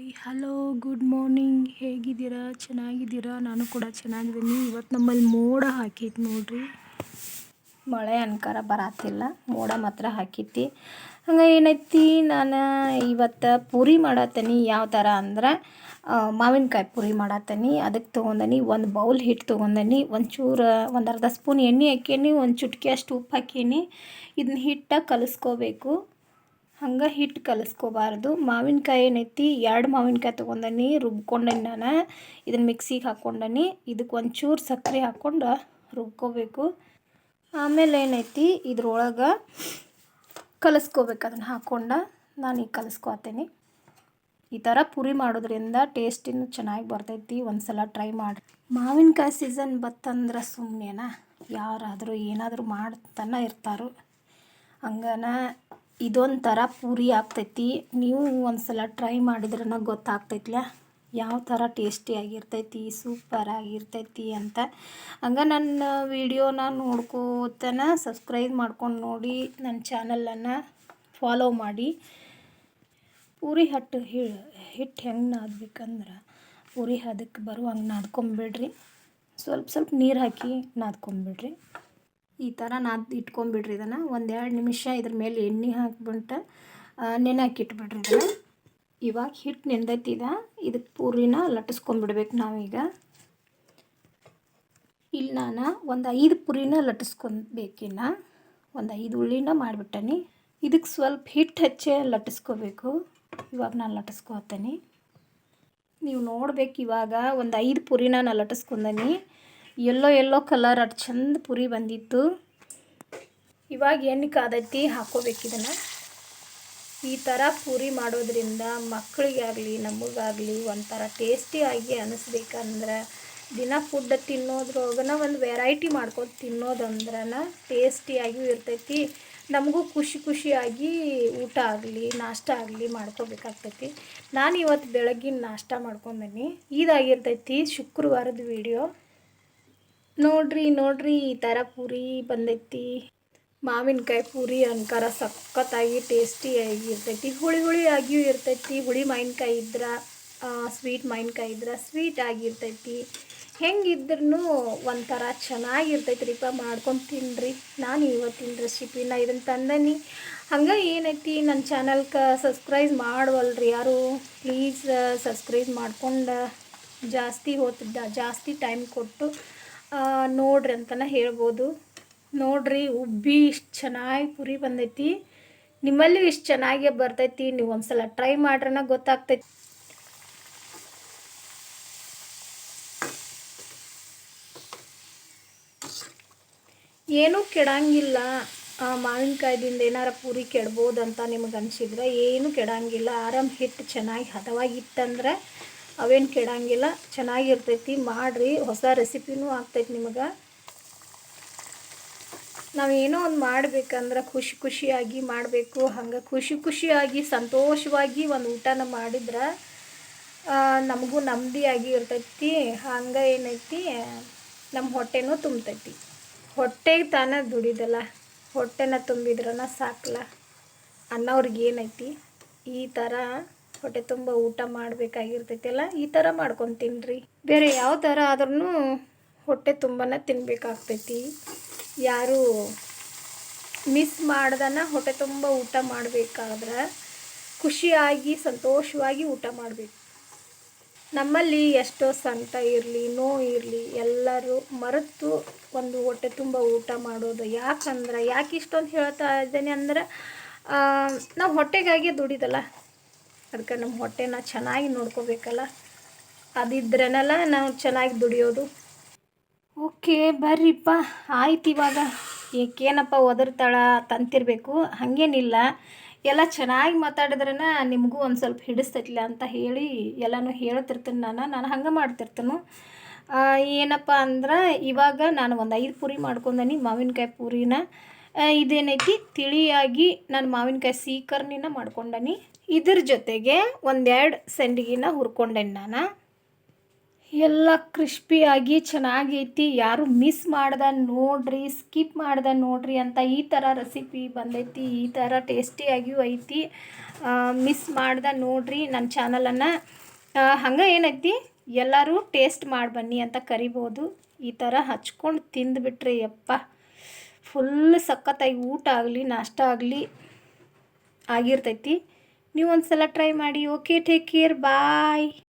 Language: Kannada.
Hi hello good morning. ಹೇಗಿದ್ದೀರಾ? ಚೆನ್ನಾಗಿದ್ದೀರಾ? ನಾನು ಕೂಡ ಚೆನ್ನಾಗಿದ್ದೀನಿ. ಇವತ್ತು ನಮ್ಮಲ್ಲಿ ಮೋಡ ಹಾಕೈತಿ ನೋಡ್ರಿ. ಮಳೆ ಅನ್ಕಾರ ಬರತ್ತಿಲ್ಲ, ಮೋಡ ಮಾತ್ರ ಹಾಕೈತಿ. ಹಂಗೆ ಏನೈತಿ, ನಾನು ಇವತ್ತು ಪೂರಿ ಮಾಡತ್ತೀನಿ. ಯಾವ ಥರ ಅಂದ್ರೆ ಮಾವಿನಕಾಯಿ ಪೂರಿ ಮಾಡತ್ತೀನಿ. ಅದಕ್ಕೆ ತೊಗೊಂಡನಿ ಒಂದು ಬೌಲ್ ಹಿಟ್ಟು ತೊಗೊಂಡನಿ, ಒಂಚೂರು ಒಂದು ಅರ್ಧ ಸ್ಪೂನ್ ಎಣ್ಣೆ ಹಾಕೀನಿ, ಒಂದು ಚುಟ್ಕಿ ಅಷ್ಟು ಉಪ್ಪು ಹಾಕೀನಿ. ಇದನ್ನ ಹಿಟ್ಟ ಕಲಿಸ್ಕೋಬೇಕು. ಹಂಗೆ ಹಿಟ್ಟು ಕಲಿಸ್ಕೋಬಾರ್ದು. ಮಾವಿನಕಾಯಿ ಏನೈತಿ, 2 ಮಾವಿನಕಾಯಿ ತೊಗೊಂಡನಿ, ರುಬ್ಕೊಂಡನಿ. ನಾನು ಇದನ್ನು ಮಿಕ್ಸಿಗೆ ಹಾಕ್ಕೊಂಡನಿ. ಇದಕ್ಕೆ ಒಂಚೂರು ಸಕ್ಕರೆ ಹಾಕ್ಕೊಂಡು ರುಬ್ಕೋಬೇಕು. ಆಮೇಲೆ ಏನೈತಿ, ಇದ್ರೊಳಗೆ ಕಲಿಸ್ಕೋಬೇಕು. ಅದನ್ನು ಹಾಕ್ಕೊಂಡು ನಾನೀಗ ಕಲಿಸ್ಕೋತೀನಿ. ಈ ಥರ ಪುರಿ ಮಾಡೋದ್ರಿಂದ ಟೇಸ್ಟಿನೂ ಚೆನ್ನಾಗಿ ಬರ್ತೈತಿ. ಒಂದು ಸಲ ಟ್ರೈ ಮಾಡಿರಿ. ಮಾವಿನಕಾಯಿ ಸೀಸನ್ ಬತ್ತಂದ್ರೆ ಸುಮ್ಮನೆನಾ, ಯಾರಾದರೂ ಏನಾದರೂ ಮಾಡ್ತಾನೆ ಇರ್ತಾರೋ. ಹಂಗನ ಇದೊಂಥರ ಪೂರಿ ಆಗ್ತೈತಿ. ನೀವು ಒಂದು ಸಲ ಟ್ರೈ ಮಾಡಿದ್ರೆ ಗೊತ್ತಾಗ್ತೈತ್ಲ ಯಾವ ಥರ ಟೇಸ್ಟಿಯಾಗಿರ್ತೈತಿ, ಸೂಪರಾಗಿರ್ತೈತಿ ಅಂತ. ಹಂಗೆ ನನ್ನ ವಿಡಿಯೋನ ನೋಡ್ಕೋತನ ಸಬ್ಸ್ಕ್ರೈಬ್ ಮಾಡ್ಕೊಂಡು ನೋಡಿ, ನನ್ನ ಚಾನಲನ್ನು ಫಾಲೋ ಮಾಡಿ. ಪೂರಿ ಹಿಟ್ಟು ಹೆಂಗೆ ನಾದಬೇಕಂದ್ರೆ, ಪೂರಿ ಅದಕ್ಕೆ ಬರುವಂಗೆ ನಾದ್ಕೊಂಬಿಡ್ರಿ. ಸ್ವಲ್ಪ ನೀರು ಹಾಕಿ ನಾದ್ಕೊಂಬಿಡ್ರಿ. ಈ ಥರ ಇಟ್ಕೊಂಬಿಡ್ರಿ. ಇದನ್ನು 1-2 ನಿಮಿಷ ಇದ್ರ ಮೇಲೆ ಎಣ್ಣೆ ಹಾಕ್ಬಿಟ್ಟು ನೆನೆಹಾಕಿಟ್ಬಿಡ್ರಿ. ಇದನ್ನು ಇವಾಗ ಹಿಟ್ಟು ನೆಂದೈತಿದ, ಇದಕ್ಕೆ ಪೂರಿನ ಲಟ್ಟಿಸ್ಕೊಂಬಿಡ್ಬೇಕು ನಾವೀಗ. ಇಲ್ಲಿ ನಾನು ಒಂದು 5 ಪೂರಿನ ಲಟ್ಟಿಸ್ಕೊಬೇಕಿನ್ನ, ಒಂದು 5 ಉಳ್ಳಿನ ಮಾಡಿಬಿಟ್ಟನಿ. ಇದಕ್ಕೆ ಸ್ವಲ್ಪ ಹಿಟ್ಟು ಹಚ್ಚಿ ಲಟ್ಟಿಸ್ಕೋಬೇಕು. ಇವಾಗ ನಾನು ಲಟ್ಟಿಸ್ಕೊತೀನಿ. ನೀವು ನೋಡ್ಬೇಕು, ಇವಾಗ ಒಂದು 5 ಪೂರಿನ ನಾನು ಲಟ್ಟಿಸ್ಕೊಂಡನಿ. ಎಲ್ಲೋ ಕಲರ್ ಅಷ್ಟು ಚಂದ ಪುರಿ ಬಂದಿತ್ತು. ಇವಾಗ ಎಣ್ಣೆ ಕಾದೈತಿ, ಹಾಕ್ಕೋಬೇಕು ಇದನ್ನು. ಈ ಥರ ಪೂರಿ ಮಾಡೋದ್ರಿಂದ ಮಕ್ಕಳಿಗಾಗಲಿ ನಮಗಾಗಲಿ ಒಂಥರ ಟೇಸ್ಟಿಯಾಗಿ ಅನ್ನಿಸ್ಬೇಕಂದ್ರೆ, ದಿನ ಫುಡ್ ತಿನ್ನೋದ್ರೊಳಗನ ಒಂದು ವೆರೈಟಿ ಮಾಡ್ಕೊಂಡು ತಿನ್ನೋದಂದ್ರೆ ಟೇಸ್ಟಿಯಾಗಿಯೂ ಇರ್ತೈತಿ. ನಮಗೂ ಖುಷಿಯಾಗಿ ಊಟ ಆಗಲಿ ನಾಷ್ಟ ಆಗಲಿ ಮಾಡ್ಕೋಬೇಕಾಗ್ತೈತಿ. ನಾನು ಇವತ್ತು ಬೆಳಗ್ಗಿನ ನಾಷ್ಟ ಮಾಡ್ಕೊಂಬನ್ನಿ. ಇದಾಗಿರ್ತೈತಿ ಶುಕ್ರವಾರದ ವಿಡಿಯೋ. ನೋಡ್ರಿ ಈ ಥರ ಪೂರಿ ಬಂದೈತಿ. ಮಾವಿನಕಾಯಿ ಪೂರಿ ಅನ್ಕಾರ ಸಖತ್ತಾಗಿ ಟೇಸ್ಟಿಯಾಗಿರ್ತೈತಿ. ಹುಳಿಯಾಗಿಯೂ ಇರ್ತೈತಿ. ಹುಳಿ ಮಾವಿನಕಾಯಿ ಇದ್ರೆ, ಸ್ವೀಟ್ ಮಾವಿನಕಾಯಿ ಇದ್ರೆ ಸ್ವೀಟ್ ಆಗಿರ್ತೈತಿ. ಹೆಂಗಿದ್ರೂ ಒಂಥರ ಚೆನ್ನಾಗಿರ್ತೈತಿ ರೀಪ. ಮಾಡ್ಕೊಂಡು ತಿನ್ನಿರಿ. ನಾನು ಇವತ್ತಿನ ರೆಸಿಪಿನ ಇದನ್ನು ತಂದನಿ. ಹಂಗೆ ಏನೈತಿ, ನನ್ನ ಚಾನಲ್ಗೆ ಸಬ್ಸ್ಕ್ರೈಬ್ ಮಾಡವಲ್ರಿ ಯಾರು, ಪ್ಲೀಸ್ ಸಬ್ಸ್ಕ್ರೈಬ್ ಮಾಡ್ಕೊಂಡು ಜಾಸ್ತಿ ಟೈಮ್ ಕೊಟ್ಟು ನೋಡ್ರಿ ಅಂತಲೇ ಹೇಳ್ಬೋದು. ನೋಡ್ರಿ, ಉಬ್ಬಿ ಇಷ್ಟು ಚೆನ್ನಾಗಿ ಪುರಿ ಬಂದೈತಿ. ನಿಮ್ಮಲ್ಲಿ ಇಷ್ಟು ಚೆನ್ನಾಗೇ ಬರ್ತೈತಿ. ನೀವು ಒಂದು ಸಲ ಟ್ರೈ ಮಾಡ್ರನ ಗೊತ್ತಾಗ್ತೈತಿ. ಏನೂ ಕೆಡಂಗಿಲ್ಲ. ಮಾವಿನಕಾಯ್ದಿಂದ ಏನಾರ ಪೂರಿ ಕೆಡ್ಬೋದಂತ ನಿಮಗೆ ಅನಿಸಿದ್ರೆ ಏನೂ ಕೆಡಂಗಿಲ್ಲ. ಆರಾಮ್ ಹಿಟ್ಟು ಚೆನ್ನಾಗಿ ಹದವಾಗಿತ್ತಂದ್ರೆ ಅವೇನು ಕೆಡಂಗಿಲ್ಲ, ಚೆನ್ನಾಗಿರ್ತೈತಿ. ಮಾಡಿರಿ, ಹೊಸ ರೆಸಿಪಿನೂ ಆಗ್ತೈತಿ ನಿಮಗೆ. ನಾವು ಏನೋ ಒಂದು ಮಾಡಬೇಕಂದ್ರೆ ಖುಷಿಯಾಗಿ ಮಾಡಬೇಕು. ಹಂಗೆ ಖುಷಿಯಾಗಿ ಸಂತೋಷವಾಗಿ ಒಂದು ಊಟನ ಮಾಡಿದ್ರೆ ನಮಗೂ ನೆಮ್ಮದಿಯಾಗಿ ಇರ್ತೈತಿ. ಹಂಗೆ ಏನೈತಿ, ನಮ್ಮ ಹೊಟ್ಟೆನೂ ತುಂಬತೈತಿ. ಹೊಟ್ಟೆಗೆ ತಾನೇ ದುಡಿದಲ್ಲ, ಹೊಟ್ಟೆನ ತುಂಬಿದ್ರನ ಸಾಕಲ್ಲ ಅನ್ನೋರ್ಗೆ ಏನೈತಿ, ಈ ಥರ ಹೊಟ್ಟೆ ತುಂಬ ಊಟ ಮಾಡಬೇಕಾಗಿರ್ತೈತಲ್ಲ. ಈ ಥರ ಮಾಡ್ಕೊಂಡು ತಿನ್ನಿರಿ. ಬೇರೆ ಯಾವ ಥರ ಆದ್ರೂ ಹೊಟ್ಟೆ ತುಂಬನೇ ತಿನ್ನಬೇಕಾಗ್ತೈತಿ. ಯಾರು ಮಿಸ್ ಮಾಡ್ದನ ಹೊಟ್ಟೆ ತುಂಬ ಊಟ ಮಾಡಬೇಕಾದ್ರೆ ಖುಷಿಯಾಗಿ ಸಂತೋಷವಾಗಿ ಊಟ ಮಾಡಬೇಕು. ನಮ್ಮಲ್ಲಿ ಎಷ್ಟೋ ಸಂಕಟ ಇರಲಿ, ನೋವು ಇರಲಿ, ಎಲ್ಲರೂ ಮರೆತು ಒಂದು ಹೊಟ್ಟೆ ತುಂಬ ಊಟ ಮಾಡೋದು. ಯಾಕೆ ಇಷ್ಟೊಂದು ಹೇಳ್ತಾ ಇದ್ದೇನೆ ಅಂದ್ರೆ, ನಾವು ಹೊಟ್ಟೆಗಾಗಿ ದುಡಿದಲ್ಲ, ಅದಕ್ಕೆ ನಮ್ಮ ಹೊಟ್ಟೆನ ಚೆನ್ನಾಗಿ ನೋಡ್ಕೋಬೇಕಲ್ಲ. ಅದಿದ್ರೇನಲ್ಲ ನಾವು ಚೆನ್ನಾಗಿ ದುಡಿಯೋದು. ಓಕೆ ಬರ್ರಿಪ್ಪ, ಆಯ್ತು. ಇವಾಗ ಏಕೇನಪ್ಪ ಒದರ್ತಾಳ ತಂತಿರಬೇಕು, ಹಾಗೇನಿಲ್ಲ. ಎಲ್ಲ ಚೆನ್ನಾಗಿ ಮಾತಾಡಿದ್ರೇ ನಿಮಗೂ ಒಂದು ಸ್ವಲ್ಪ ಹಿಡಿಸ್ತೈತಿಲ್ಲ ಅಂತ ಹೇಳಿ ಎಲ್ಲನೂ ಹೇಳ್ತಿರ್ತೀನಿ. ನಾನು ಹಂಗೆ ಮಾಡ್ತಿರ್ತೀನಿ. ಏನಪ್ಪ ಅಂದ್ರೆ, ಇವಾಗ ನಾನು ಒಂದು 5 ಪೂರಿ ಮಾಡ್ಕೊಂಡನಿ, ಮಾವಿನಕಾಯಿ ಪೂರಿನ. ಇದೇನೈತಿ, ತಿಳಿಯಾಗಿ ನಾನು ಮಾವಿನಕಾಯಿ ಸೀಕರ್ನಿನ ಮಾಡ್ಕೊಂಡನಿ. ಇದ್ರ ಜೊತೆಗೆ 1-2 ಸಂಡಿಗೆನ ಹುರ್ಕೊಂಡೇನಿ ನಾನು. ಎಲ್ಲ ಕ್ರಿಸ್ಪಿಯಾಗಿ ಚೆನ್ನಾಗೈತಿ. ಯಾರು ಮಿಸ್ ಮಾಡ್ದೆ ನೋಡ್ರಿ, ಸ್ಕಿಪ್ ಮಾಡ್ದೆ ನೋಡ್ರಿ ಅಂತ ಈ ಥರ ರೆಸಿಪಿ ಬಂದೈತಿ. ಈ ಥರ ಟೇಸ್ಟಿಯಾಗಿಯೂ ಐತಿ. ಮಿಸ್ ಮಾಡ್ದೆ ನೋಡ್ರಿ ನನ್ನ ಚಾನಲನ್ನು. ಹಂಗೆ ಏನೈತಿ, ಎಲ್ಲರೂ ಟೇಸ್ಟ್ ಮಾಡಿ ಬನ್ನಿ ಅಂತ ಕರಿಬೋದು. ಈ ಥರ ಹಚ್ಕೊಂಡು ತಿಂದುಬಿಟ್ರೆ ಯಪ್ಪ ಫುಲ್ ಸಖತ್ತಾಗಿ ಊಟ ಆಗಲಿ ನಾಷ್ಟ ಆಗಲಿ ಆಗಿರ್ತೈತಿ. ನೀವು ಒಂದು ಸಲ ಟ್ರೈ ಮಾಡಿ. ಓಕೆ, ಟೇಕ್ ಕೇರ್, ಬಾಯ್.